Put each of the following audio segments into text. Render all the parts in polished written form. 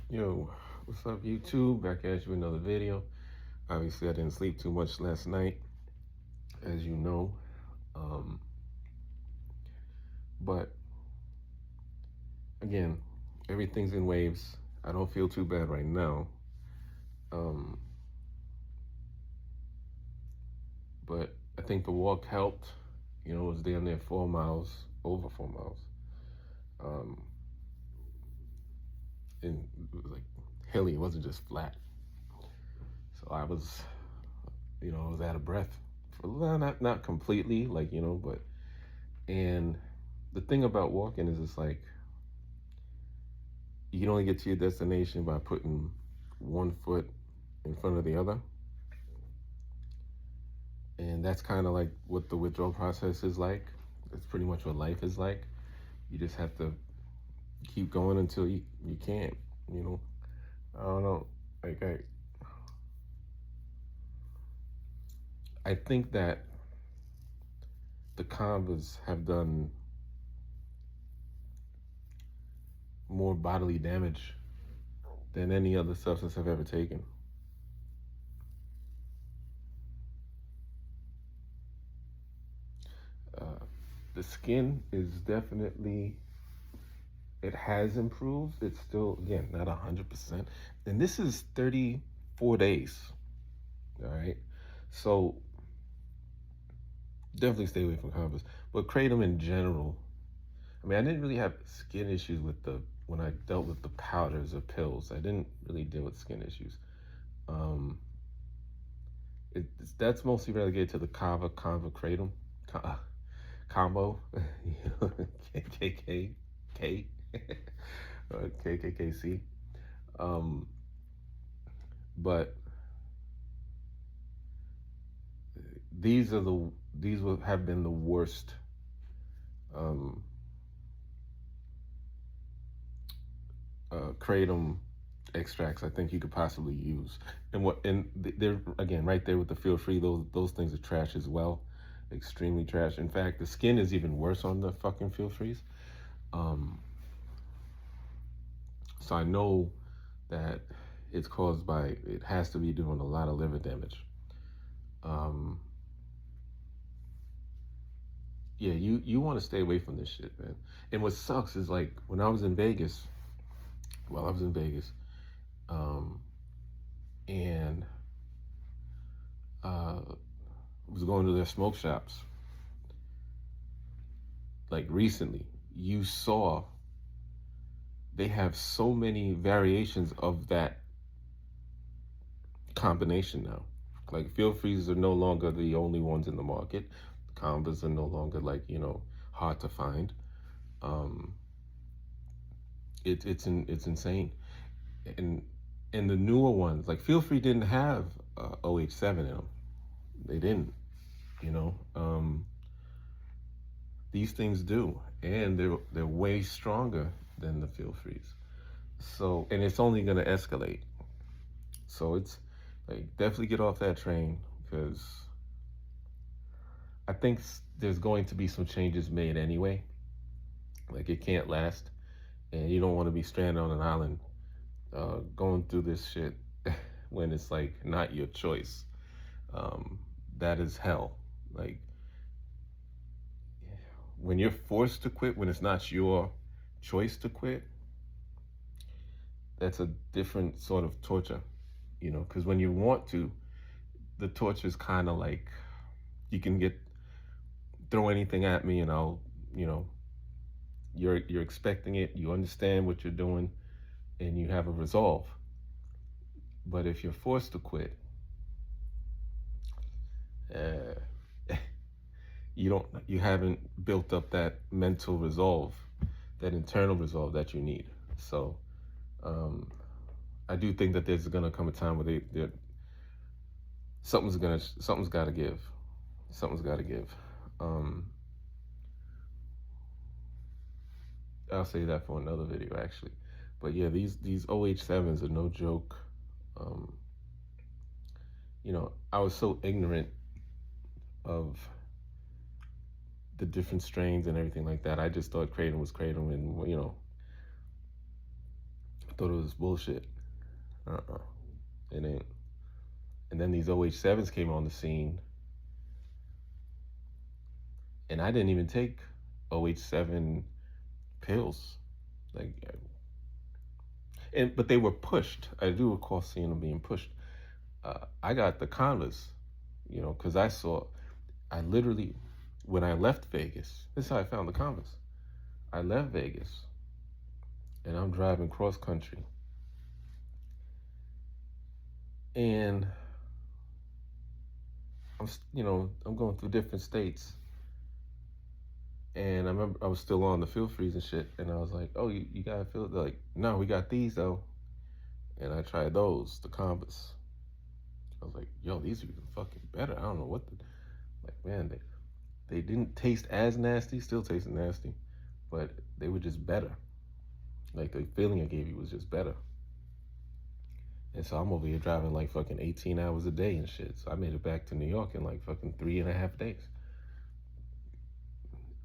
Yo, what's up, YouTube? Back at you with another video. Obviously, I didn't sleep too much last night, as you know. Um, but again, everything's in waves. I don't feel too bad right now. Um, but I think the walk helped. It was damn near 4 miles, over 4 miles. Um, and it was like hilly, it wasn't just flat. So I was out of breath. Not completely, but and the thing about walking is it's like you can only get to your destination by putting one foot in front of the other. And that's kind of like what the withdrawal process is like. That's pretty much what life is like. You just have to keep going until you can't, you know. I don't know. Like I think that the Convas have done more bodily damage than any other substance I've ever taken. Uh, the skin is definitely, it has improved. It's still, again, not 100%. And this is 34 days. All right. So definitely stay away from Converse. But Kratom in general, I mean, I didn't really have skin issues when I dealt with the powders or pills. I didn't really deal with skin issues. Um, that's mostly relegated to the Kava Kratom combo, KKK, K, KKKC. Um, but these will have been the worst um, kratom extracts I think you could possibly use. They're again right there with the feel free. Those things are trash as well, extremely trash. In fact, the skin is even worse on the fucking feel frees. Um, so I know that it's caused by, it has to be doing a lot of liver damage. Um, yeah, you want to stay away from this shit, man. And what sucks is like when I was in Vegas, while I was in Vegas, um, and was going to their smoke shops, like recently, you saw they have so many variations of that combination now. Like feel freezes are no longer the only ones in the market. Combos are no longer hard to find. Um, it's insane. And and the newer ones like Feel Free didn't have OH7 in them. They didn't. You know. These things do, and they're way stronger than the Feel Frees. So and it's only gonna escalate. So it's like definitely get off that train because I think there's going to be some changes made anyway. Like it can't last, and you don't want to be stranded on an island going through this shit when it's like not your choice. Um, that is hell. Like when you're forced to quit, when it's not your choice to quit, that's a different sort of torture, because when you want to, the torture is kind of like you can throw anything at me and I'll, you know, you're expecting it, you understand what you're doing, and you have a resolve. But if you're forced to quit, you haven't built up that mental resolve, that internal resolve that you need. So um, I do think that there's gonna come a time where something's got to give, something's got to give. Um, I'll say that for another video actually. But yeah, these OH7s are no joke. Um, I was so ignorant of the different strains and everything like that. I just thought kratom was kratom, and thought it was bullshit. Uh-uh. It ain't. And then these OH7s came on the scene, and I didn't even take OH7 pills. Like, but they were pushed. I do recall seeing them being pushed. I got the Converse, because I literally, when I left Vegas, this is how I found the Converse. I left Vegas, and I'm driving cross country, and I'm going through different states, and I remember I was still on the feel freeze and shit, and I was like, oh, you gotta feel, they're like, no, we got these though, and I tried those, the Converse. I was like, yo, these are even fucking better. I don't know like, man, they didn't taste as nasty, still tasted nasty, but they were just better. Like, the feeling it gave you was just better. And so I'm over here driving like fucking 18 hours a day and shit. So I made it back to New York in like fucking 3.5 days.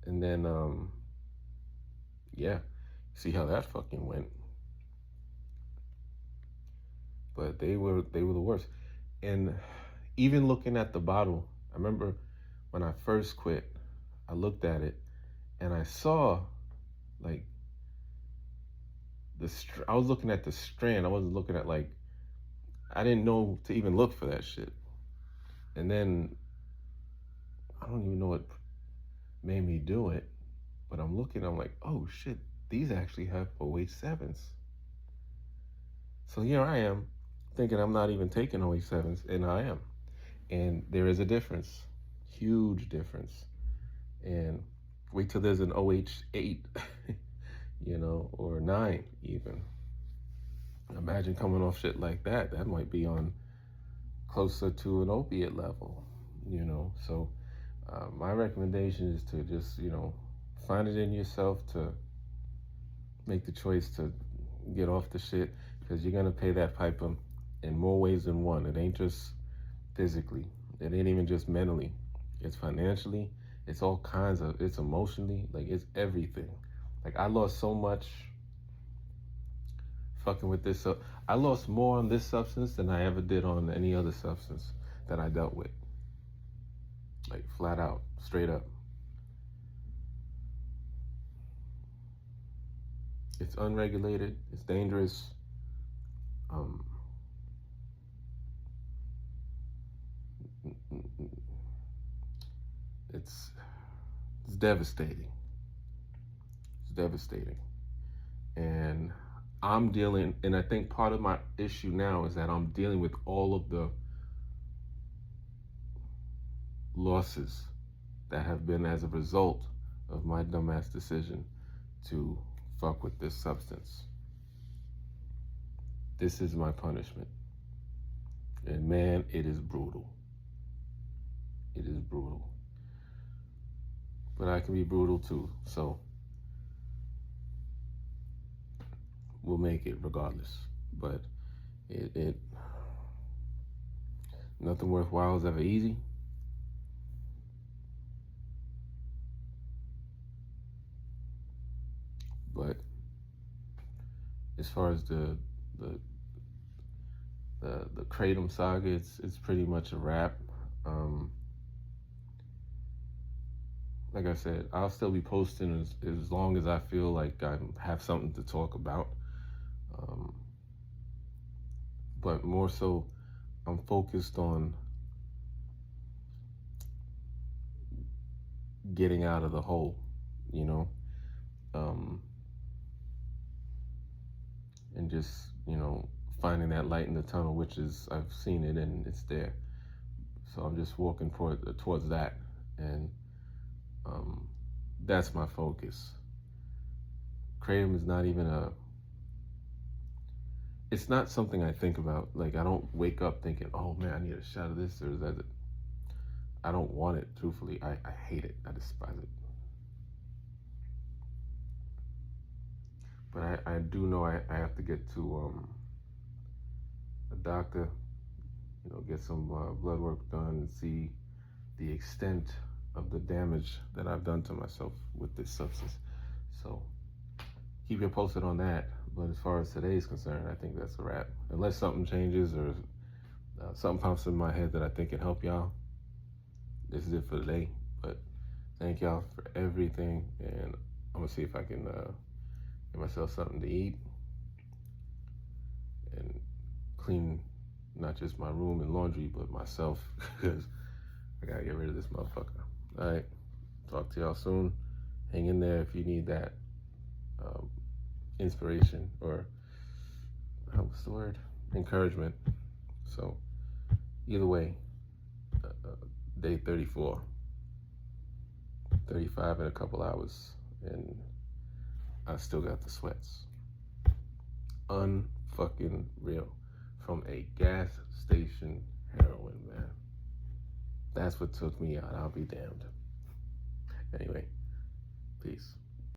And then, yeah, see how that fucking went. But they were the worst. And even looking at the bottle, I remember when I first quit, I looked at it and I saw like I was looking at the strand. I wasn't looking at like, I didn't know to even look for that shit. And then I don't even know what made me do it, but I'm looking, I'm like, oh shit, these actually have OH7s. So here I am thinking I'm not even taking OH7s, and I am. And there is a difference, huge difference. And wait till there's an OH8, or 9 even. Imagine coming off shit like that. That might be on closer to an opiate level, So my recommendation is to just, find it in yourself to make the choice to get off the shit, because you're going to pay that piper in more ways than one. It ain't just physically. It ain't even just mentally. It's financially. It's all kinds of, it's emotionally. Like, it's everything. Like, I lost so much fucking with this. So I lost more on this substance than I ever did on any other substance that I dealt with. Like, flat out, straight up. It's unregulated. It's dangerous. It's devastating. It's devastating. And and I think part of my issue now is that I'm dealing with all of the losses that have been as a result of my dumbass decision to fuck with this substance. This is my punishment. And man, it is brutal. It is brutal. But I can be brutal too, so we'll make it regardless. But it nothing worthwhile is ever easy. But as far as the Kratom saga, it's pretty much a wrap. Like I said, I'll still be posting as long as I feel like I have something to talk about. But more so, I'm focused on getting out of the hole, and just, finding that light in the tunnel, which is, I've seen it and it's there. So I'm just walking towards that, and that's my focus. Kratom is not even it's not something I think about. Like, I don't wake up thinking, oh man, I need a shot of this or that. I don't want it, truthfully. I hate it. I despise it. But I do know I have to get to a doctor, get some blood work done and see the extent of the damage that I've done to myself with this substance. So keep you posted on that. But as far as today is concerned, I think that's a wrap. Unless something changes or something pops in my head that I think can help y'all, this is it for today. But thank y'all for everything, and I'm gonna see if I can get myself something to eat and clean not just my room and laundry, but myself, because I gotta get rid of this motherfucker. All right, talk to y'all soon. Hang in there if you need that inspiration or what's the word? Encouragement. So either way, day 34, 35 in a couple hours, and I still got the sweats. Unfucking real. From a gas station heroin, man. That's what took me out. I'll be damned. Anyway, peace.